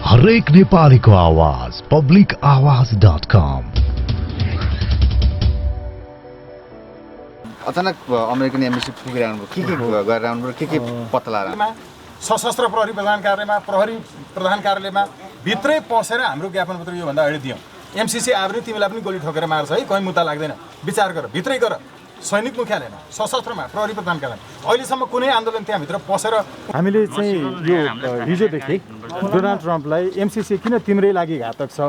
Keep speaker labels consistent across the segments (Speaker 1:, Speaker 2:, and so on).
Speaker 1: हरेक नेपालीको आवाज publicawaaz.com।
Speaker 2: अचानक अमेरिकन एम्बेसी पुगेर आउनुभयो के गरेर आउनुभयो के पत्ता लगाएर
Speaker 3: सशस्त्र प्रहरी प्रधान कार्यालयमा प्रहरी प्रधान कार्यालयमा भित्रै पसेर हाम्रो ज्ञापन पत्र योभन्दा अगाडि दियौँ। एमसीसी आएर पनि तिमीलाई पनि गोली ठोकेर मार्छ है, कहीँ मुद्दा लाग्दैन, विचार गर, भित्रै गर, सैनिक मुख्यालयमा सशस्त्रमा प्रहरी प्रधान कार्यालय। अहिलेसम्म कुनै आन्दोलन त्यहाँभित्र पसेर हामीले चाहिँ यो हिजोदेखि डोनाल्ड ट्रम्पलाई एमसीसी किन तिम्रै लागि घातक छ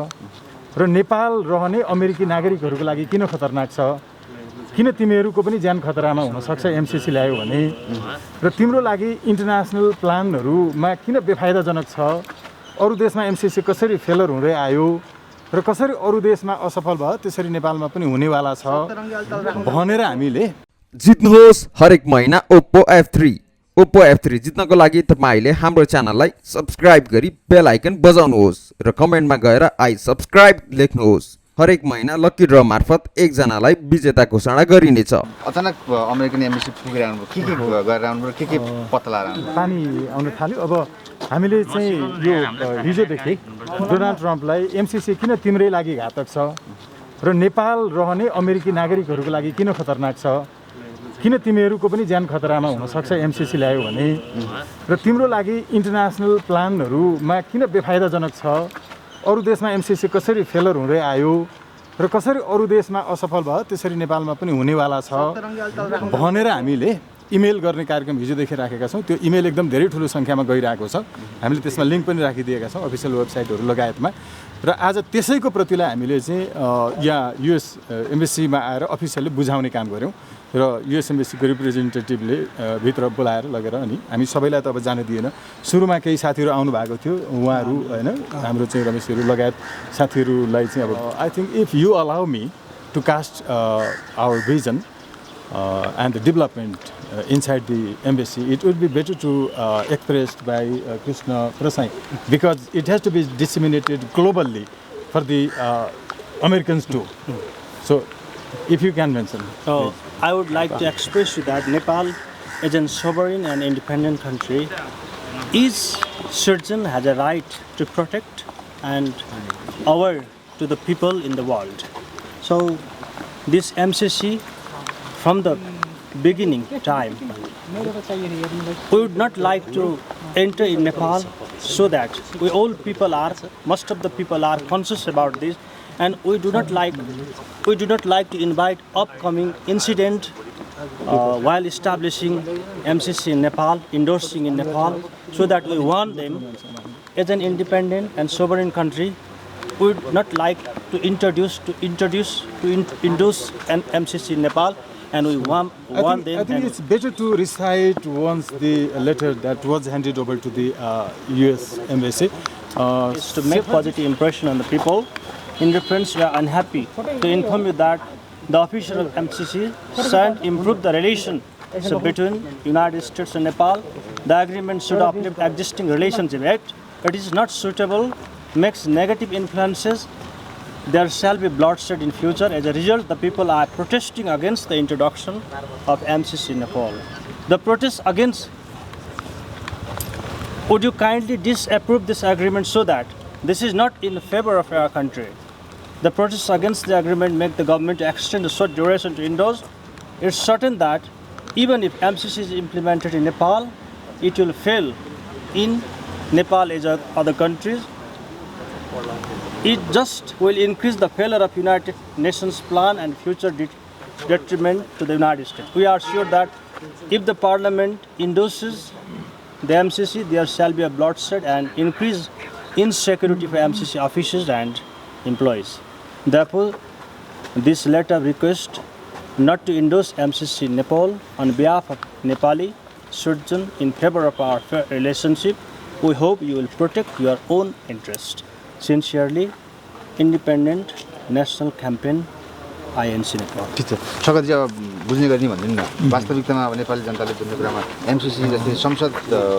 Speaker 3: र नेपाल रहने अमेरिकी नागरिकहरूको लागि किन खतरनाक छ, किन तिमीहरूको पनि ज्यान खतरामा हुनसक्छ एमसीसी ल्यायो भने, र तिम्रो लागि इन्टरनेसनल प्लानहरूमा किन बेफाइदाजनक छ, अरू देशमा एमसीसी कसरी फेलर हुँदै आयो र कसरी अरू देशमा असफल भयो त्यसरी नेपालमा पनि हुनेवाला छ भनेर हामीले
Speaker 4: जित्नुहोस् हरेक महिना ओप्पो F3। ओप्पो F3 जित्नको लागि तपाईले हाम्रो च्यानललाई सब्स्क्राइब गरी बेल आइकन बजाउनुहोस् र कमेन्टमा गएर आई सब्स्क्राइब लेख्नुहोस्। हरेक महिना लकी ड्र मार्फत एकजनालाई विजेता घोषणा गरिनेछ।
Speaker 2: अचानक अमेरिकन एम्बेसी पुगेर आउनुभयो के गरेर आउनुभयो के पत्ता लगाएर आउनुभयो?
Speaker 3: पानी आउन थाल्यो। अब हामीले चाहिँ यो हिजोदेखि डोनाल्ड ट्रम्पलाई एमसीसी किन तिम्रै लागि घातक छ र नेपाल रहने अमेरिकी नागरिकहरूको लागि किन खतरनाक छ, किन तिमीहरूको पनि ज्यान खतरामा हुनसक्छ एमसीसी ल्यायो भने, र तिम्रो लागि इन्टरनेसनल प्लानहरूमा किन बेफाइदाजनक छ, अरू देशमा एमसीसी कसरी फेलर हुँदै आयो र कसरी अरू देशमा असफल भयो त्यसरी नेपालमा पनि हुनेवाला छ भनेर हामीले इमेल गर्ने कार्यक्रम हिजोदेखि राखेका छौँ। त्यो इमेल एकदम धेरै ठुलो सङ्ख्यामा गइरहेको छ। हामीले त्यसमा लिङ्क पनि राखिदिएका छौँ अफिसियल वेबसाइटहरू लगायतमा। र आज त्यसैको प्रतिलाई हामीले चाहिँ यहाँ युएस एम्बेसीमा आएर अफिसियली बुझाउने काम गऱ्यौँ र युएस एम्बेसीको रिप्रेजेन्टेटिभले भित्र बोलाएर लगेर अनि हामी सबैलाई त अब जान दिएन। सुरुमा केही साथीहरू आउनु भएको थियो, उहाँहरू होइन हाम्रो चाहिँ रमेशहरू लगायत साथीहरूलाई चाहिँ अब I think if you allow me to cast our vision and the development inside the embassy, it would be better to expressed by Krishna Prasai, because it has to be disseminated globally for the Americans too. So, if you can mention.
Speaker 5: So, I would like to express you that Nepal is a sovereign and independent country. Each citizen has a right to protect and aware to the people in the world. So, this MCC from the beginning time, we would not like to enter in Nepal so that most of the people are conscious about this, and we do not like to invite upcoming incident while establishing MCC in Nepal, endorsing in Nepal, so that we want them as an independent and sovereign country. We would not like to endorse an MCC in Nepal. And we want them.
Speaker 3: I think it's better to recite once the letter that was handed over to the U.S. Embassy.
Speaker 5: It's to make positive impression on the people. In reference, we are unhappy to inform you that the official of MCC signed improve the relation between United States and Nepal. The agreement should uplift existing relationship. It is not suitable, makes negative influences. There shall be bloodshed in future. As a result, the people are protesting against the introduction of MCC in Nepal. The protest against, would you kindly disapprove this agreement so that this is not in favor of our country? The protests against the agreement make the government to extend the short duration to endorse. It's certain that even if MCC is implemented in Nepal, it will fail in Nepal as other countries. It just will increase the failure of United Nations plan and future detriment to the United States. We are sure that if the Parliament endorses the MCC, there shall be a bloodshed and increase insecurity for MCC officials and employees. Therefore, this letter request not to endorse MCC in Nepal on behalf of Nepali citizens in favor of our fair relationship. We hope you will protect your own interest. Sincerely, Independent National Campaign, INC Nepal.
Speaker 2: ठिक छ। शङ्करजी, अब बुझ्ने गर्ने भनिदिनु न वास्तविकतामा अब नेपाली जनताले जुन कुरामा एमसीसी जस्तै संसद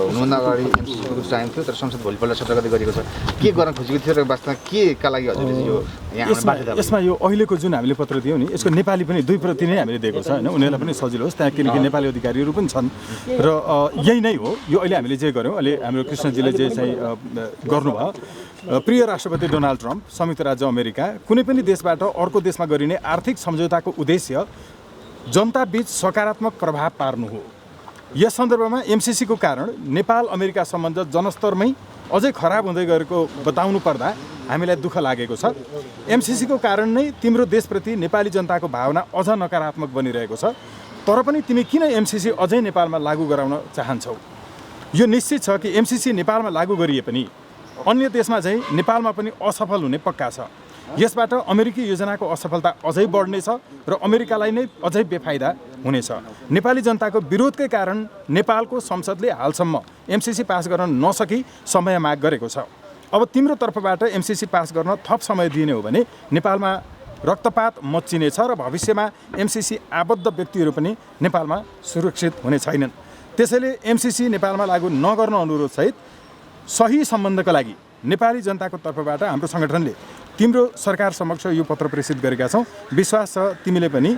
Speaker 2: हुनुभन्दा अगाडि एमसीसीको कुछ टाइम थियो तर संसद भोलिपल्ट 17 गते गरेको छ के गर्न खोजेको थियो र वास्तवमा के का लागि हजुरले यो यहाँ
Speaker 3: यसमा यो अहिलेको जुन हामीले पत्र दियौँ नि यसको नेपाली पनि 2 प्रति नै हामीले दिएको छ हैन उनीहरूलाई पनि सजिलो होस् त्यहाँ किनकि नेपाली अधिकारीहरू पनि छन् र यही नै हो यो अहिले हामीले जे गर्यौँ अहिले हाम्रो कृष्णजीले जे चाहिँ गर्नुभयो प्रिय राष्ट्रपति डोनाल्ड ट्रम्प संयुक्त राज्य अमेरिका कुनै पनि देशबाट अर्को देशमा गरिने आर्थिक सम्झौताको उद्देश्य जनताबीच सकारात्मक प्रभाव पार्नु हो यस सन्दर्भमा एमसीसीको कारण नेपाल अमेरिका सम्बन्ध जनस्तरमै अझै खराब हुँदै गएको बताउनु पर्दा हामीलाई दुःख लागेको छ एमसीसीको कारण नै तिम्रो देशप्रति नेपाली जनताको भावना अझ नकारात्मक बनिरहेको छ तर पनि तिमी किन एमसीसी अझै नेपालमा लागू गराउन चाहन्छौ यो निश्चित छ कि एमसीसी नेपालमा लागू गरिए पनि अन्य देशमा चाहिँ नेपालमा पनि असफल हुने पक्का छ यसबाट अमेरिकी योजनाको असफलता अझै बढ्नेछ र अमेरिकालाई नै अझै बेफाइदा हुनेछ नेपाली जनताको विरोधकै कारण नेपालको संसदले हालसम्म एमसीसी पास गर्न नसकी समय माग गरेको छ अब तिम्रो तर्फबाट एमसीसी पास गर्न थप समय दिने हो भने नेपालमा रक्तपात मच्चिनेछ र भविष्यमा एमसीसी आबद्ध व्यक्तिहरू पनि नेपालमा सुरक्षित हुने छैनन् त्यसैले एमसीसी नेपालमा लागू नगर्न अनुरोधसहित सही सम्बन्धका लागि नेपाली जनताको तर्फबाट हाम्रो सङ्गठनले तिम्रो सरकार समक्ष यो पत्र प्रेषित गरेका छौँ विश्वास छ तिमीले पनि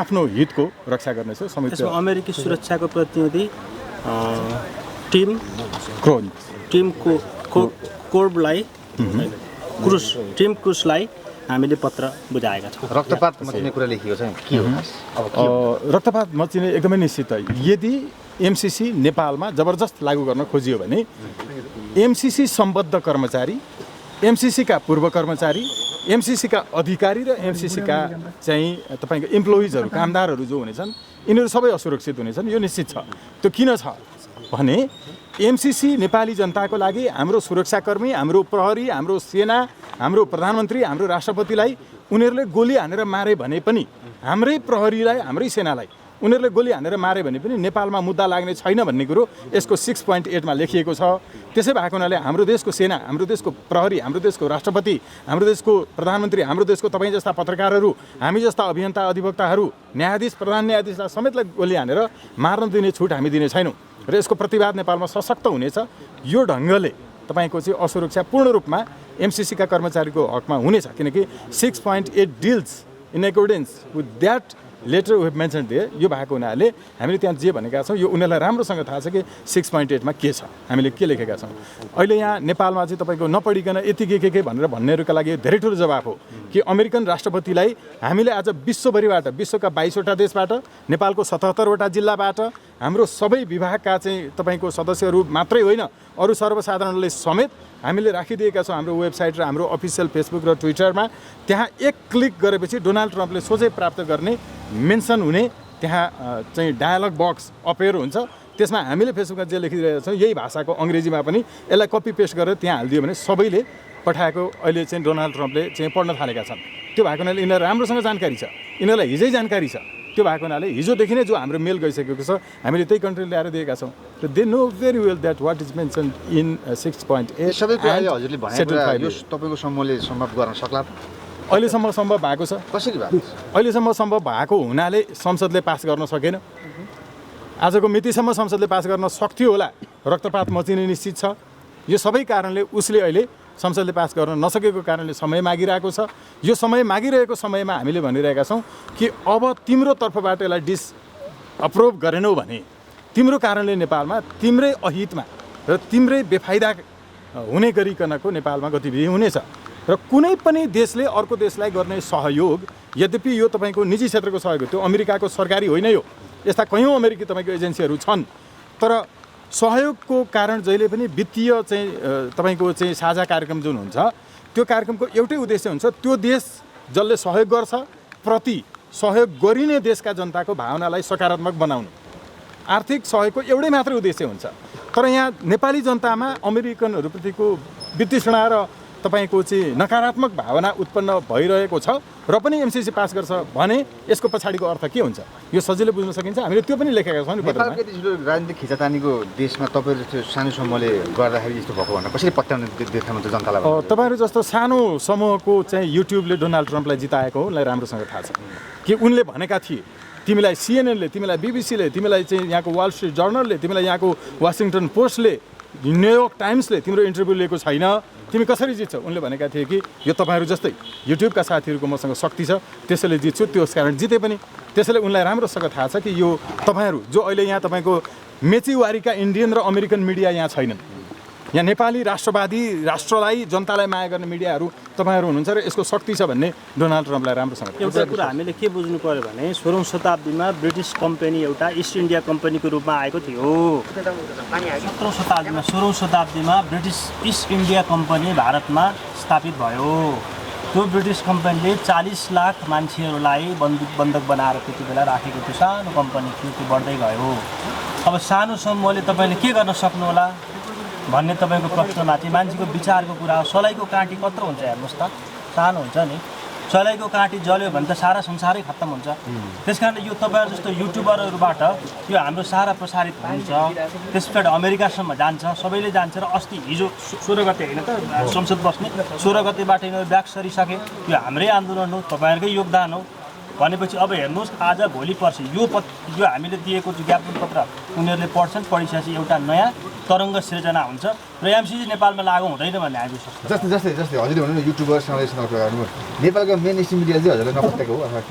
Speaker 3: आफ्नो हितको रक्षा गर्नेछौ
Speaker 5: त्यसमा अमेरिकी सुरक्षाको प्रतिनिधि टिम कोर्बलाई टिम क्रुजलाई हामीले पत्र बुझाएका छौँ
Speaker 2: रक्तपात मच्चिने कुरा लेखिएको छ के हो
Speaker 3: रक्तपात मच्चिने एकदमै निश्चित हो यदि एमसीसी नेपालमा जबरजस्त लागू गर्न खोजियो भने एमसीसी सम्बद्ध कर्मचारी एमसीसीका पूर्व कर्मचारी एमसीसीका अधिकारी र एमसीसीका चाहिँ तपाईँको इम्प्लोइजहरू कामदारहरू जो हुनेछन् यिनीहरू सबै असुरक्षित हुनेछन् यो निश्चित छ त्यो किन छ भने एमसीसी नेपाली जनताको लागि हाम्रो सुरक्षाकर्मी हाम्रो प्रहरी हाम्रो सेना हाम्रो प्रधानमन्त्री हाम्रो राष्ट्रपतिलाई उनीहरूले गोली हानेर मारे भने पनि हाम्रै प्रहरीलाई हाम्रै सेनालाई उनीहरूले गोली हानेर मारे भने पनि नेपालमा मुद्दा लाग्ने छैन भन्ने कुरो यसको 6.8 मा लेखिएको छ त्यसै भएको हुनाले हाम्रो देशको सेना हाम्रो देशको प्रहरी हाम्रो देशको राष्ट्रपति हाम्रो देशको प्रधानमन्त्री हाम्रो देशको तपाईँ जस्ता पत्रकारहरू हामी जस्ता अभियन्ता अधिवक्ताहरू न्यायाधीश प्रधान न्यायाधीशलाई समेतलाई गोली हानेर मार्न दिने छुट हामी दिने छैनौँ र यसको प्रतिवाद नेपालमा सशक्त हुनेछ यो ढङ्गले तपाईँको चाहिँ असुरक्षा पूर्ण रूपमा एमसीसीका कर्मचारीको हकमा हुनेछ किनकि 6.8 deals in accordance with that letter we mention दिए यो भएको हुनाले हामीले त्यहाँ जे भनेका छौँ यो उनीहरूलाई राम्रोसँग थाहा छ कि 6.8 मा के छ हामीले के लेखेका छौँ अहिले यहाँ नेपालमा चाहिँ तपाईँको नपढिकन यति के भनेर भन्नेहरूका लागि धेरै ठुलो जवाफ हो कि अमेरिकन राष्ट्रपतिलाई हामीले आज विश्वभरिबाट विश्वका 22वटा देशबाट नेपालको 77वटा जिल्लाबाट हाम्रो सबै विभागका चाहिँ तपाईँको सदस्यहरू मात्रै होइन अरू सर्वसाधारणले समेत हामीले राखिदिएका छौँ हाम्रो वेबसाइट र हाम्रो अफिसियल फेसबुक र ट्विटरमा त्यहाँ एक क्लिक गरेपछि डोनाल्ड ट्रम्पले सोझै प्राप्त गर्ने मेन्सन हुने त्यहाँ चाहिँ डायलग बक्स अपेयर हुन्छ त्यसमा हामीले फेसबुकमा जे लेखिरहेका छौँ यही भाषाको अङ्ग्रेजीमा पनि यसलाई कपी पेस्ट गरेर त्यहाँ हालिदियो भने सबैले पठाएको अहिले चाहिँ डोनाल्ड ट्रम्पले चाहिँ पढ्न थालेका छन् त्यो भएको हुनाले यिनीहरू राम्रोसँग जानकारी छ यिनीहरूलाई हिजै जानकारी छ त्यो भएको हुनाले हिजोदेखि नै जो हाम्रो मेल गइसकेको छ हामीले त्यही कन्ट्री ल्याएर दिएका छौँ र they know very well that what is mention in 6.8
Speaker 2: सबै कुरा हजुरले भने यो तपाईँको समूहले सम्भव गर्न सक्ला
Speaker 3: अहिलेसम्म सम्भव भएको छ
Speaker 2: कसरी भएको
Speaker 3: अहिलेसम्म सम्भव भएको हुनाले संसदले पास गर्न सकेन आजको मितिसम्म संसदले पास गर्न सक्थ्यो होला रक्तपात मचिने निश्चित छ यो सबै कारणले उसले अहिले संसदले पास गर्न नसकेको कारणले समय मागिरहेको छ यो समय मागिरहेको समयमा हामीले भनिरहेका छौँ कि अब तिम्रो तर्फबाट यसलाई अप्रुभ गरेनौ भने तिम्रो कारणले नेपालमा तिम्रै अहितमा र तिम्रै बेफाइदा हुने गरिकनको नेपालमा गतिविधि हुनेछ र कुनै पनि देशले अर्को देशलाई गर्ने सहयोग यद्यपि यो तपाईँको निजी क्षेत्रको सहयोग हो त्यो अमेरिकाको सरकारी होइन यो यस्ता कयौँ अमेरिकी तपाईँको एजेन्सीहरू छन् तर सहयोगको कारण जहिले पनि वित्तीय चाहिँ तपाईँको चाहिँ साझा कार्यक्रम जुन हुन्छ त्यो कार्यक्रमको एउटै उद्देश्य हुन्छ त्यो देश जसले सहयोग गर्छ प्रति सहयोग गरिने देशका जनताको भावनालाई सकारात्मक बनाउनु आर्थिक सहयोगको एउटै मात्रै उद्देश्य हुन्छ तर यहाँ नेपाली जनतामा अमेरिकनहरूप्रतिको वितृष्णा र तपाईँको चाहिँ नकारात्मक भावना उत्पन्न भइरहेको छ र पनि एमसीसी पास गर्छ भने यसको पछाडिको अर्थ के हुन्छ यो सजिलै बुझ्न सकिन्छ हामीले त्यो पनि लेखेका छौँ नि पत्रमा
Speaker 2: नेपालको यति ठुलो राजनीतिक खिचातानीको देशमा तपाईँहरू त्यो सानो समूहले गर्दाखेरि यस्तो भएको भनेर कसरी पत्याउन देखाउनुहुन्छ जनतालाई
Speaker 3: तपाईँहरू जस्तो सानो समूहको चाहिँ युट्युबले डोनाल्ड ट्रम्पलाई जिताएको हो उसलाई राम्रोसँग थाहा छ कि उनले भनेका थिए तिमीलाई CNN ले, तिमीलाई BBC ले, तिमीलाई चाहिँ यहाँको वाल स्ट्रिट जर्नलले, तिमीलाई यहाँको वासिङटन पोस्टले, न्युयोर्क टाइम्सले तिम्रो इन्टरभ्यू लिएको छैन, तिमी कसरी जित्छौ? उनले भनेका थिए कि यो तपाईँहरू जस्तै युट्युबका साथीहरूको मसँग शक्ति छ, त्यसैले जित्छु, त्यस कारण जिते पनि। त्यसैले उनलाई राम्रोसँग थाहा छ कि यो तपाईँहरू जो अहिले यहाँ तपाईँको मेचीवारीका इन्डियन र अमेरिकन मिडिया यहाँ छैनन्, यहाँ नेपाली राष्ट्रवादी राष्ट्रलाई जनतालाई माया गर्ने मिडियाहरू तपाईँहरू हुनुहुन्छ र यसको शक्ति छ भन्ने डोनाल्ड ट्रम्पलाई राम्रोसँग थाहा छ।
Speaker 5: एउटा कुरा हामीले के बुझ्नु पर्यो भने 16औं शताब्दीमा ब्रिटिस कम्पनी एउटा इस्ट इन्डिया कम्पनीको रूपमा आएको थियो। 16औं शताब्दीमा ब्रिटिस इस्ट इन्डिया कम्पनी भारतमा स्थापित भयो। त्यो ब्रिटिस कम्पनीले 40 लाख मान्छेहरूलाई बन्दक बनाएर त्यति बेला राखेको थियो। सानो कम्पनी थियो, त्यो बढ्दै गयो। अब सानो समूहले तपाईँले के गर्न सक्नुहोला भन्ने तपाईँको प्रश्नमाथि मान्छेको विचारको कुरा हो। सलाइको काँटी कत्रो हुन्छ हेर्नुहोस् त, सानो हुन्छ नि। सलाइको काँटी जल्यो भने त सारा संसारै खत्तम हुन्छ। त्यस कारण यो तपाईँहरू जस्तो युट्युबरहरूबाट यो हाम्रो सारा प्रसारित हुन्छ, त्यसबाट अमेरिकासम्म जान्छ, सबैले जान्छ। र अस्ति हिजो 16 गते होइन त संसद बस्ने, 16 गतेबाट यिनीहरू ब्याक सरिसके। यो हाम्रै आन्दोलन हो, तपाईँहरूकै योगदान हो भनेपछि अब हेर्नुहोस् आज भोलि पर्सि यो हामीले दिएको ज्ञापन पत्र उनीहरूले पढ्छन्, पढिसकेपछि एउटा नयाँ तरङ्ग सिर्जना हुन्छ र एमसिसी नेपालमा लागु हुँदैन भन्ने हामी सोच्छौँ।
Speaker 2: जस्तै हजुरले भन्नु युट्युबरसँग नेपालको मेन स्ट्रिम मिडिया चाहिँ हजुरले नपत्याएको हो अथवा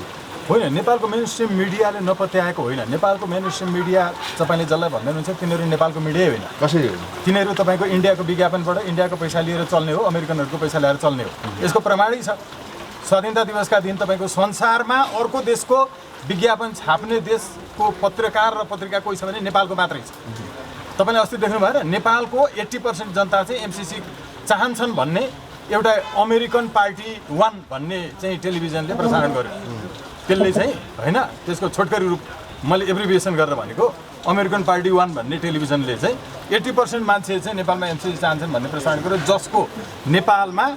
Speaker 3: होइन? नेपालको मेन स्ट्रिम मिडियाले नपत्याएको होइन। नेपालको मेन स्ट्रिम मिडिया तपाईँले जसलाई भन्दै हुनुहुन्छ तिनीहरू नेपालको मिडियै होइन।
Speaker 2: कसरी हो?
Speaker 3: तिनीहरू तपाईँको इन्डियाको विज्ञापनबाट इन्डियाको पैसा लिएर चल्ने हो, अमेरिकनहरूको पैसा ल्याएर चल्ने हो। यसको प्रमाणै छ। स्वाधीनता दिवसका दिन तपाईँको संसारमा अर्को देशको विज्ञापन छाप्ने देशको पत्रकार र पत्रिका कोही छ भने नेपालको मात्रै छ। तपाईँले अस्ति देख्नु भएर नेपालको 80% जनता चाहिँ एमसिसी चाहन्छन् भन्ने एउटा अमेरिकन पार्टी 1 भन्ने चाहिँ टेलिभिजनले प्रसारण गर्यो। त्यसले चाहिँ होइन, त्यसको छोटकरी रूप मैले एब्रिभिएसन गरेर भनेको अमेरिकन पार्टी 1 भन्ने टेलिभिजनले चाहिँ 80% मान्छे चाहिँ नेपालमा एमसिसी चाहन्छन् भन्ने प्रसारण गर्यो, जसको नेपालमा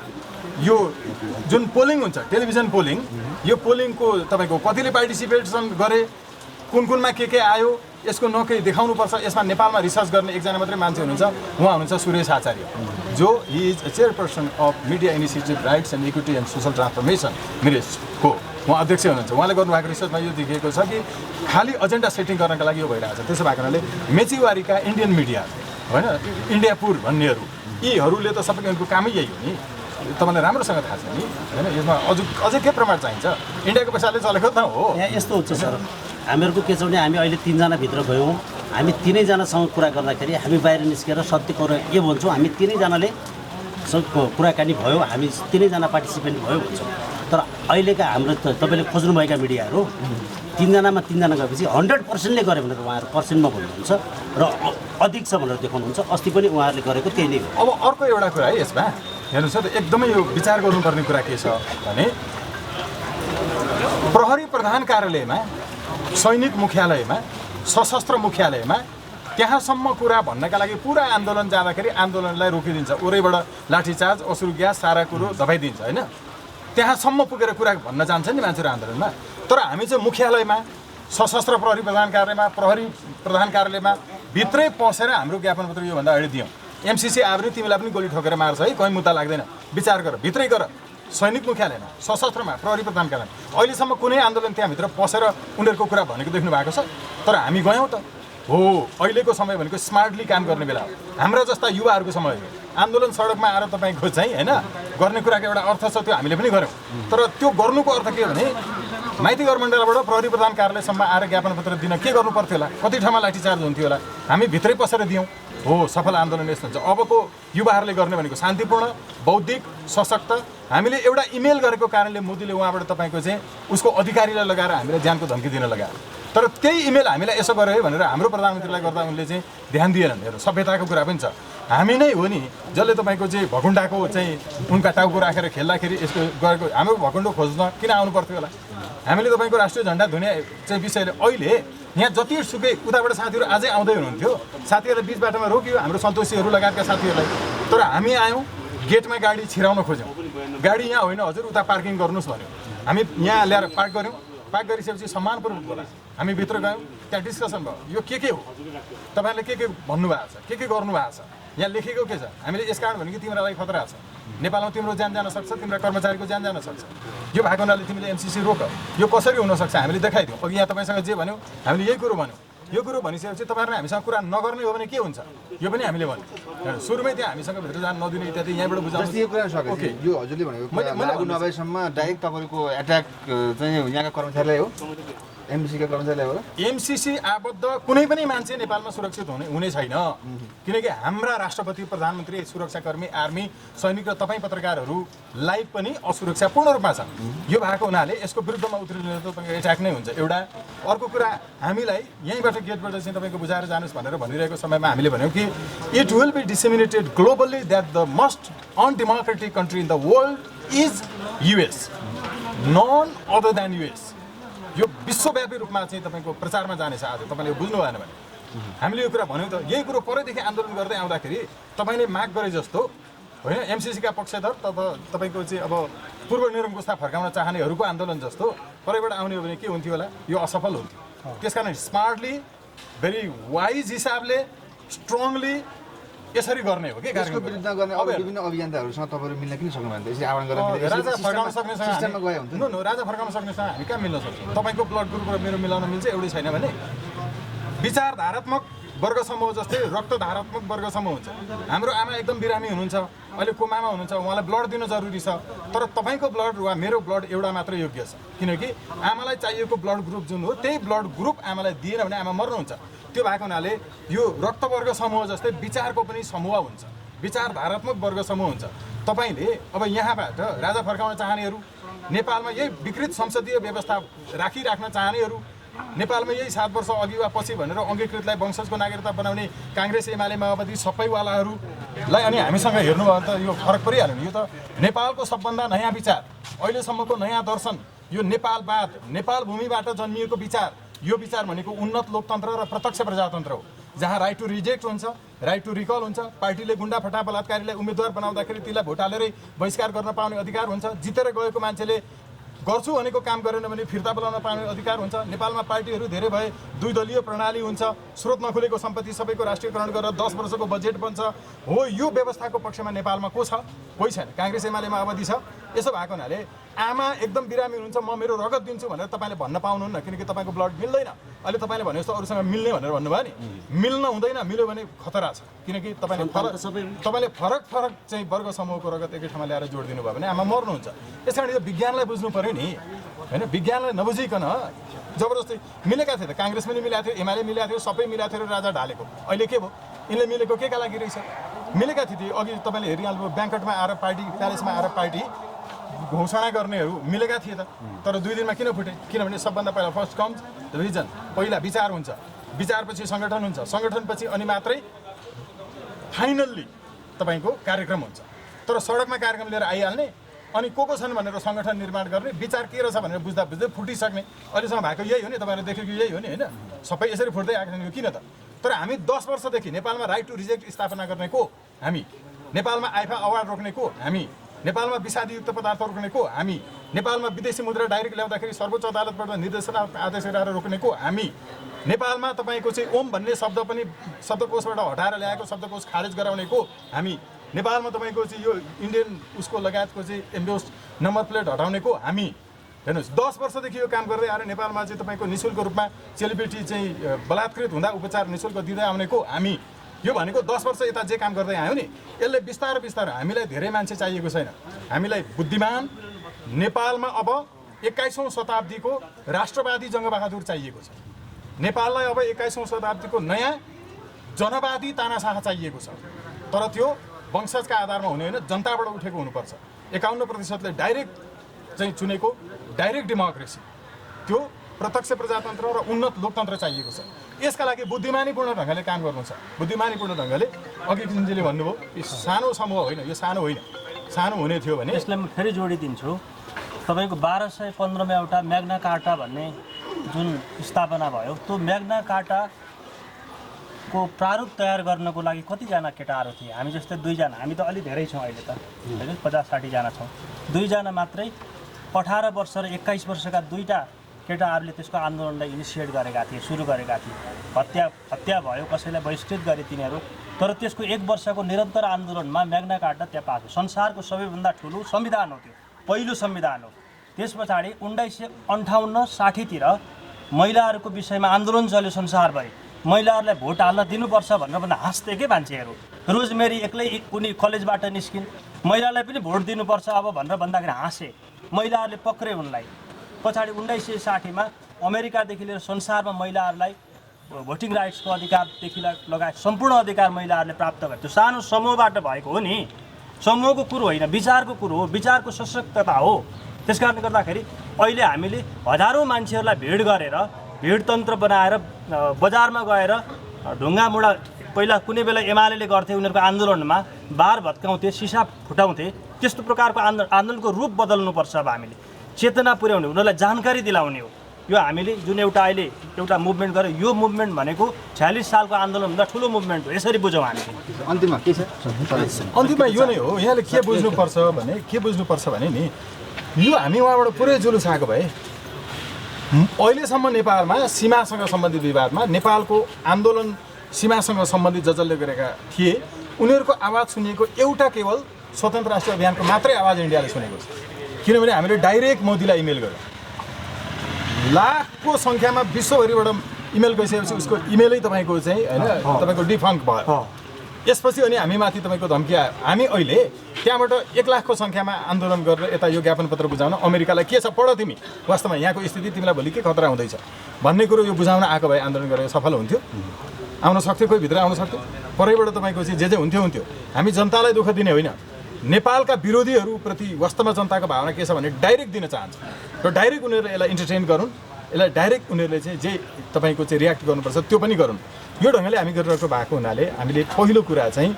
Speaker 3: यो जुन पोलिङ हुन्छ टेलिभिजन पोलिङ, यो पोलिङको तपाईँको कतिले पार्टिसिपेसन गरे, कुनमा के आयो, यसको न केही देखाउनुपर्छ। यसमा नेपालमा रिसर्च गर्ने एकजना मात्रै मान्छे हुनुहुन्छ, उहाँ हुनुहुन्छ सुरेश आचार्य, जो he is chairperson of media initiative rights and equity and social transformation मिरेसको उहाँ अध्यक्ष हुनुहुन्छ। उहाँले गर्नुभएको रिसर्चमा यो देखिएको छ कि खालि एजेन्डा सेटिङ गर्नका लागि यो भइरहेको छ। त्यसो भएको हुनाले मेचीवारीका इन्डियन मिडिया होइन, इन्डियापुर भन्नेहरू, यीहरूले त सबैको उनको कामै यही हो नि। तपाईँलाई राम्रोसँग थाहा छ नि होइन? यसमा अझै के प्रमाण चाहिन्छ? इन्डियाको पैसाले चलेको त हो।
Speaker 6: यहाँ यस्तो हुन्छ सर, हामीहरूको के छ भने हामी अहिले 3 जना भित्र गयौँ, हामी 3 जनासँग कुरा गर्दाखेरि हामी बाहिर निस्केर सत्य कुरा के भन्छौँ, हामी 3 जनाले कुराकानी भयो, हामी 3 जना पार्टिसिपेन्ट भयो भन्छौँ। तर अहिलेका हाम्रो तपाईँले खोज्नुभएका मिडियाहरू 3 जनामा 3 जना गएपछि 100%ले गऱ्यो भनेर उहाँहरू पर्सेन्टमा भन्नुहुन्छ र अधिक छ भनेर देखाउनुहुन्छ। अस्ति पनि उहाँहरूले गरेको त्यही नै हो।
Speaker 3: अब अर्को एउटा कुरा है यसमा हेर्नुहोस् त, एकदमै यो विचार गर्नुपर्ने कुरा के छ भने प्रहरी प्रधान कार्यालयमा, सैनिक मुख्यालयमा, सशस्त्र मुख्यालयमा त्यहाँसम्म कुरा भन्नका लागि पुरा आन्दोलन जाँदाखेरि आन्दोलनलाई रोकिदिन्छ, उरैबाट लाठीचार्ज, अश्रु ग्यास, सारा कुरो दबाइदिन्छ होइन। त्यहाँसम्म पुगेर कुरा भन्न जान्छ नि मान्छेहरू आन्दोलनमा। तर हामी चाहिँ मुख्यालयमा, सशस्त्र प्रहरी प्रधान कार्यालयमा, प्रहरी प्रधान कार्यालयमा भित्रै पसेर हाम्रो ज्ञापन पत्र योभन्दा अगाडि दियौँ। एमसिसी आयो भने तिमीलाई पनि गोली ठोकेर मार्छ है, कहीँ मुद्दा लाग्दैन, विचार गर, भित्रै गर। सैनिक मुख्यालयमा, सशस्त्रमा, प्रहरी प्रधान कार्यालयमा अहिलेसम्म कुनै आन्दोलन त्यहाँभित्र पसेर उनीहरूको कुरा भनेको देख्नु भएको छ? तर हामी गयौँ त हो। अहिलेको समय भनेको स्मार्टली काम गर्ने बेला हो। हाम्रा जस्ता युवाहरूको समय हो। आन्दोलन सडकमा आएर तपाईँको चाहिँ होइन गर्ने कुराको एउटा अर्थ छ, त्यो हामीले पनि गऱ्यौँ। तर त्यो गर्नुको अर्थ के हो भने माइती गरमण्डलबाट प्रहरी प्रधान कार्यालयसम्म आएर ज्ञापन पत्र दिन के गर्नु पर्थ्यो होला, कति ठाउँमा लाठीचार्ज हुन्थ्यो होला, हामी भित्रै पसेर दियौँ हो। सफल आन्दोलन यस्तो हुन्छ। अबको युवाहरूले गर्ने भनेको शान्तिपूर्ण, बौद्धिक, सशक्त। हामीले एउटा इमेल गरेको कारणले मोदीले उहाँबाट तपाईँको चाहिँ उसको अधिकारीलाई लगाएर हामीलाई ज्यानको धम्की दिन लगायो। तर त्यही इमेल हामीलाई यसो गर्यो है भनेर हाम्रो प्रधानमन्त्रीलाई गर्दा उनले चाहिँ ध्यान दिएनन्। हेर्नु, सभ्यताको कुरा पनि छ। हामी नै हो नि जसले तपाईँको चाहिँ भकुण्डाको चाहिँ उनका टाउको राखेर खेल्दाखेरि यसको गरेको। हाम्रो भकुण्डो खोज्न किन आउनु पर्थ्यो होला? हामीले तपाईँको राष्ट्रिय झन्डा धुने चाहिँ विषयले अहिले यहाँ जतिसुकै उताबाट साथीहरू अझै आउँदै हुनुहुन्थ्यो, साथीहरूलाई बिच बाटोमा रोक्यो हाम्रो सन्तोषीहरू लगायतका साथीहरूलाई। तर हामी आयौँ, गेटमा गाडी छिराउन खोज्यौँ, गाडी यहाँ होइन हजुर उता पार्किङ गर्नुहोस् भन्यो। हामी यहाँ ल्याएर पार्क गऱ्यौँ, पार्क गरिसकेपछि सम्मानपूर्वक बोला हामी भित्र गयौँ, त्यहाँ डिस्कसन भयो यो के हो, तपाईँहरूले के भन्नुभएको छ, के गर्नु भएको छ, यहाँ लेखेको के छ, हामीले यस कारण भने कि तिम्रो लागि खतरा छ, नेपालमा तिम्रो ज्यान जान सक्छ, तिम्रो कर्मचारीको ज्यान जान सक्छ। यो भएको हुनाले तिमीले एमसिसी रोक। यो कसरी हुनसक्छ हामीले देखाइदिउँ। अघि यहाँ तपाईँसँग जे भन्यो हामीले यही कुरो भन्यौँ। यो कुरो भनिसकेपछि तपाईँहरूले हामीसँग कुरा नगर्ने हो भने के हुन्छ यो पनि हामीले भन्यौँ। सुरुमै त्यहाँ हामीसँग भित्र जान नदिने इत्यादि यहाँबाट बुझाउनु।
Speaker 2: यो कुरा सके यो हजुरले भनेको कुरा लागु नभएसम्म डाइरेक्ट तपाईँको एट्याक चाहिँ यहाँका कर्मचारीलाई हो, एमसिसीका कर्मचारीलाई हो।
Speaker 3: एमसिसी आबद्ध कुनै पनि मान्छे नेपालमा सुरक्षित हुने छैन, किनकि हाम्रा राष्ट्रपति, प्रधानमन्त्री, सुरक्षाकर्मी, आर्मी, सैनिक र तपाईँ पत्रकारहरूलाई पनि असुरक्षा पूर्ण रूपमा छ। यो भएको हुनाले यसको विरुद्धमा उत्रिनु त तपाईँको एट्याक नै हुन्छ एउटा। अर्को कुरा हामीलाई यहीँबाट गेटबाट चाहिँ तपाईँको बुझाएर जानुहोस् भनेर भनिरहेको समयमा हामीले भन्यौँ कि it will be disseminated globally that the most undemocratic country in the world is US, none other than US. यो विश्वव्यापी रूपमा चाहिँ तपाईँको प्रचारमा जानेछ। आज तपाईँले बुझ्नु भएन भने हामीले यो कुरा भन्यौँ त। यही कुरो परैदेखि आन्दोलन गर्दै आउँदाखेरि तपाईँले माग गरे जस्तो होइन, एमसिसीका पक्षधर तपाईँको चाहिँ अब पूर्व निरङ्कुशता फर्काउन चाहनेहरूको आन्दोलन जस्तो परैबाट आउने हो भने के हुन्थ्यो होला, यो असफल हुन्थ्यो। त्यसकारण स्मार्टली, भेरी वाइज हिसाबले, स्ट्रङली यसरी गर्ने हो कि
Speaker 2: यसको विरुद्ध गर्ने अब विभिन्न अभियन्ताहरूसँग तपाईँहरू मिल्न किन सक्नु भने यसरी आह्वान गरेर
Speaker 3: राजा फर्काउन सक्नेसँग
Speaker 2: सिस्टममा गए हुन्छ
Speaker 3: नो राजा फर्काउन सक्नेसँग हामी कहाँ मिल्न सक्छौँ? तपाईँको ब्लड ग्रुप र मेरो मिलाउन मिल्छ एउटै छैन भने विचारधारात्मक वर्ग समूह जस्तै रक्तधारात्मक वर्ग समूह हुन्छ। हाम्रो आमा एकदम बिरामी हुनुहुन्छ, अहिले कोमामा हुनुहुन्छ, उहाँलाई ब्लड दिन जरुरी छ, तर तपाईँको ब्लड वा मेरो ब्लड एउटा मात्र योग्य छ, किनकि आमालाई चाहिएको ब्लड ग्रुप जुन हो त्यही ब्लड ग्रुप आमालाई दिएन भने आमा मर्नुहुन्छ। त्यो भएको हुनाले यो रक्तवर्ग समूह जस्तै विचारको पनि समूह हुन्छ, विचारधारात्मक वर्ग समूह हुन्छ। तपाईँले अब यहाँबाट राजा फर्काउन चाहनेहरू, नेपालमा यही विकृत संसदीय व्यवस्था राखिराख्न चाहनेहरू, नेपालमा यही 7 वर्ष अघि वा पछि भनेर अङ्गीकृतलाई वंशजको नागरिकता बनाउने काङ्ग्रेस, एमाले, माओवादी सबैवालाहरूलाई अनि हामीसँग हेर्नुभयो भने त यो फरक परिहाल्यो नि। यो त नेपालको सबभन्दा नयाँ विचार, अहिलेसम्मको नयाँ दर्शन, यो नेपालवाद, नेपाल भूमिबाट जन्मिएको विचार। यो विचार भनेको उन्नत लोकतन्त्र र प्रत्यक्ष प्रजातन्त्र हो, जहाँ राइट टु रिजेक्ट हुन्छ, राइट टु रिकल हुन्छ। पार्टीले गुन्डा फटा बलात्कारीलाई उम्मेदवार बनाउँदाखेरि त्यसलाई भोट हालेरै बहिष्कार गर्न पाउने अधिकार हुन्छ। जितेर गएको मान्छेले गर्छु भनेको काम गरेन भने फिर्ता बोलाउन पाउने अधिकार हुन्छ। नेपालमा पार्टीहरू धेरै भए, 2 दलीय प्रणाली हुन्छ, स्रोत नखुलेको सम्पत्ति सबैको राष्ट्रियकरण गरेर 10 वर्षको बजेट बन्छ। हो, यो व्यवस्थाको पक्षमा नेपालमा को छ? कोही छैन। काङ्ग्रेस, एमाले, माओवादी छ। यसो भएको हुनाले आमा एकदम बिरामी हुनुहुन्छ, म मेरो रगत दिन्छु भनेर तपाईँले भन्न पाउनुहुन्न, किनकि तपाईँको ब्लड मिल्दैन। अहिले तपाईँले भने जस्तो अरूसँग मिल्ने भनेर भन्नुभयो नि, मिल्न हुँदैन। मिल्यो भने खतरा छ, किनकि तपाईँले फरक फरक चाहिँ वर्ग समूहको रगत एकै ठाउँमा ल्याएर जोड दिनुभयो भने आमा मर्नुहुन्छ। यस कारण यो विज्ञानलाई बुझ्नु पऱ्यो नि होइन। विज्ञानलाई नबुझिकन जबरजस्ती मिलेका थिए त, काङ्ग्रेस पनि मिलेको थियो, एमाले मिलेको थियो, सबै मिलेको थियो र राजा ढालेको। अहिले के भयो? यिनले मिलेको के का लागि रहेछ? मिलेका थिए अघि तपाईँले हेरिहाल्नु, ब्याङ्कटमा आएर पार्टी, प्यालेसमा आएर पार्टी घोषणा गर्नेहरू मिलेका थिए त, तर 2 दिनमा किन फुटे? किनभने सबभन्दा पहिला फर्स्ट कम्स द रिजन, पहिला विचार हुन्छ, विचारपछि सङ्गठन हुन्छ, सङ्गठनपछि अनि मात्रै फाइनल्ली तपाईँको कार्यक्रम हुन्छ। तर सडकमा कार्यक्रम लिएर आइहाल्ने अनि को छन् भनेर सङ्गठन निर्माण गर्ने, विचार के रहेछ भनेर बुझ्दा बुझ्दै फुटिसक्ने, अहिलेसम्म भएको यही हो नि। तपाईँहरूले देखेको यही हो नि होइन? सबै यसरी फुट्दै आएको छ, किन त? तर हामी 10 वर्षदेखि नेपालमा राइट टु रिजेक्ट स्थापना गर्ने को हामी, नेपालमा आइफा अवार्ड रोक्ने को हामी, नेपालमा विषादीयुक्त पदार्थ रोक्ने को हामी, नेपालमा विदेशी मुद्रा डाइरेक्ट ल्याउँदाखेरि सर्वोच्च अदालतबाट निर्देशना आदेश गरेर रोक्ने को हामी, नेपालमा तपाईँको चाहिँ ओम भन्ने शब्द पनि शब्दकोशबाट हटाएर ल्याएको शब्दकोश खारेज गराउने को हामी, नेपालमा तपाईँको चाहिँ यो इन्डियन उसको लगायतको चाहिँ एम्बोस्ड नम्बर प्लेट हटाउने को हामी। हेर्नुहोस्, 10 वर्षदेखि यो काम गर्दै आएर नेपालमा चाहिँ तपाईँको निःशुल्क रूपमा चेलिबेटी चाहिँ बलात्कृत हुँदा उपचार निःशुल्क दिँदै आउने को हामी। यो भनेको 10 वर्ष यता जे काम गर्दै आयो नि, यसले बिस्तारै बिस्तारै हामीलाई धेरै मान्छे चाहिएको छैन। हामीलाई बुद्धिमान, नेपालमा अब 21औं शताब्दीको राष्ट्रवादी जङ्गबहादुर चाहिएको छ। नेपाललाई अब 21औं शताब्दीको नयाँ जनवादी तानाशाह चाहिएको छ। तर त्यो वंशजका आधारमा हुने होइन, जनताबाट उठेको हुनुपर्छ। 51% डाइरेक्ट चाहिँ चुनेको डाइरेक्ट डेमोक्रेसी, त्यो प्रत्यक्ष प्रजातन्त्र र उन्नत लोकतन्त्र चाहिएको छ। यसका लागि बुद्धिमानीपूर्ण ढङ्गले काम गर्नु छ। बुद्धिमानीपूर्ण ढङ्गले अघि किसिमजीले भन्नुभयो, यो सानो समूह होइन, यो सानो होइन। सानो हुने थियो भने
Speaker 5: यसलाई म फेरि जोडिदिन्छु। तपाईँको 1215मा एउटा म्याग्ना कार्टा भन्ने जुन स्थापना भयो, त्यो म्याग्ना कार्टाको प्रारूप तयार गर्नको लागि कतिजना केटाहरू थिए? हामी जस्तै 2 जना, हामी त अलि धेरै छौँ अहिले त होइन, 50-60 जना छौँ। 2 जना मात्रै 18 वर्ष र 21 वर्षका 2टा केटाहरूले त्यसको आन्दोलनलाई इनिसिएट गरेका थिए, सुरु गरेका थिए। हत्या भयो, कसैलाई बहिष्कृत गरे तिनीहरू। तर त्यसको 1 वर्षको निरन्तर आन्दोलनमा म्याग्ना कार्टा त्यहाँ पास भयो। संसारको सबैभन्दा ठुलो संविधान हो त्यो, पहिलो संविधान हो। त्यस पछाडि 1958-60तिर महिलाहरूको विषयमा आन्दोलन चल्यो संसारभरि। महिलाहरूलाई भोट हाल्न दिनुपर्छ भनेर भन्दा हाँस्थे के मान्छेहरू। रोजमेरी एक्लै उनी कलेजबाट निस्किन्, महिलालाई पनि भोट दिनुपर्छ अब भनेर भन्दाखेरि हाँसे। महिलाहरूले पक्रे उनलाई। पछाडि 1960मा अमेरिकादेखि लिएर संसारमा महिलाहरूलाई भोटिङ राइट्सको अधिकारदेखि लगायत सम्पूर्ण अधिकार महिलाहरूले प्राप्त गरे। त्यो सानो समूहबाट भएको हो नि, समूहको कुरो होइन, विचारको कुरो हो, विचारको सशक्तता हो। त्यस कारणले गर्दाखेरि अहिले हामीले हजारौँ मान्छेहरूलाई भेट गरेर, भिडतन्त्र बनाएर बजारमा गएर ढुङ्गामुढा पहिला कुनै बेला एमाले गर्थे, उनीहरूको आन्दोलनमा बार भत्काउँथे, सिसा फुटाउँथे। त्यस्तो प्रकारको आन्दोलनको रूप बदल्नुपर्छ। अब हामीले चेतना पुर्याउने, उनीहरूलाई जानकारी दिलाउने हो। यो हामीले जुन अहिले एउटा मुभमेन्ट गर्यो, यो मुभमेन्ट भनेको 46 सालको आन्दोलनभन्दा ठुलो मुभमेन्ट हो। यसरी बुझौँ हामीले।
Speaker 2: अन्तिममा के छ?
Speaker 3: अन्तिममा यो नै हो। यहाँले के बुझ्नुपर्छ भने नि, यो हामी उहाँबाट पुरै जुलुस आएको भए अहिलेसम्म नेपालमा सीमासँग सम्बन्धित विवादमा नेपालको आन्दोलन सीमासँग सम्बन्धित जसले गरेका थिए उनीहरूको आवाज सुनिएको एउटा केवल स्वतन्त्र राष्ट्रिय अभियानको मात्रै आवाज इन्डियाले सुनेको छ। किनभने हामीले डाइरेक्ट मोदीलाई इमेल गर्यौँ। लाखको सङ्ख्यामा विश्वभरिबाट इमेल गइसकेपछि उसको इमेलै तपाईँको चाहिँ होइन तपाईँको डिफङ्क भयो। यसपछि अनि हामीमाथि तपाईँको धम्की आयो। हामी अहिले त्यहाँबाट 1 लाखको सङ्ख्यामा आन्दोलन गरेर यता यो ज्ञापन पत्र बुझाउन अमेरिकालाई के छ पढ तिमी, वास्तवमा यहाँको स्थिति तिमीलाई भोलि के खतरा हुँदैछ भन्ने कुरो यो बुझाउन आएको भए आन्दोलन गरेर सफल हुन्थ्यो, आउन सक्थ्यो, कोही भित्र आउन सक्थ्यो। परैबाट तपाईँको चाहिँ जे हुन्थ्यो। हामी जनतालाई दुःख दिने होइन। नेपालका विरोधीहरूप्रति वास्तवमा जनताको भावना के छ भने डाइरेक्ट दिन चाहन्छ र डाइरेक्ट उनीहरूले यसलाई इन्टरटेन गरून्, यसलाई डाइरेक्ट उनीहरूले चाहिँ जे तपाईँको चाहिँ रियाक्ट गर्नुपर्छ त्यो पनि गरून्। यो ढङ्गले हामी गरिरहेको भएको हुनाले हामीले पहिलो कुरा चाहिँ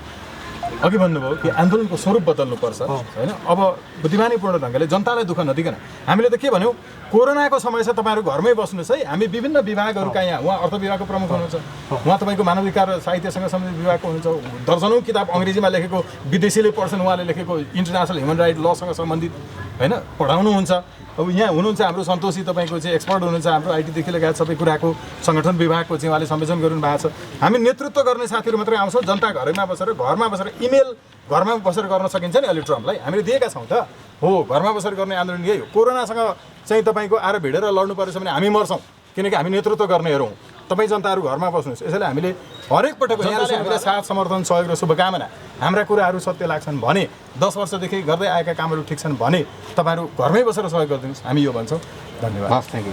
Speaker 3: अघि भन्नुभयो कि आन्दोलनको स्वरूप बदल्नुपर्छ होइन। अब बुद्धिमानीपूर्ण ढङ्गले जनतालाई दुःख नदिकन हामीले त के भन्यौँ, कोरोनाको समय छ, तपाईँहरू घरमै बस्नुहोस् है। हामी विभिन्न विभागहरूका यहाँ, उहाँ अर्थ विभागको प्रमुख हुनुहुन्छ, उहाँ तपाईँको मानव अधिकार र साहित्यसँग सम्बन्धित विभागको हुनुहुन्छ, दर्जनौँ किताब अङ्ग्रेजीमा लेखेको विदेशीले पढ्छन्, उहाँले लेखेको इन्टरनेसनल ह्युमन राइट लसँग सम्बन्धित होइन पढाउनुहुन्छ। अब यहाँ हुनुहुन्छ हाम्रो सन्तोषी, तपाईँको चाहिँ एक्सपर्ट हुनुहुन्छ, हाम्रो आइटीदेखि लगायत सबै कुराको सङ्गठन विभागको चाहिँ उहाँले संयोजन गर्नु भएको छ। हामी नेतृत्व गर्ने साथीहरू मात्रै आउँछौँ। जनता घरमा बसेर इमेल घरमा बसेर गर्न सकिन्छ नि अहिले ट्रम्पलाई हामीले दिएका छौँ त हो। घरमा बसेर गर्ने आन्दोलन यही हो। कोरोनासँग चाहिँ तपाईँको आएर भिडेर लड्नु परेछ भने हामी मर्छौँ, किनकि हामी नेतृत्व गर्नेहरू हौँ। तपाईँ जनताहरू घरमा बस्नुहोस्। यसैले हामीले हरेक पटक यहाँले हामीलाई साथ समर्थन सहयोग र शुभकामना, हाम्रा कुराहरू सत्य लाग्छन् भने, 10 वर्षदेखि गर्दै आएका कामहरू ठिक छन् भने तपाईँहरू घरमै बसेर सहयोग गरिदिनुहोस्, हामी यो भन्छौँ। धन्यवाद।
Speaker 2: Thank you.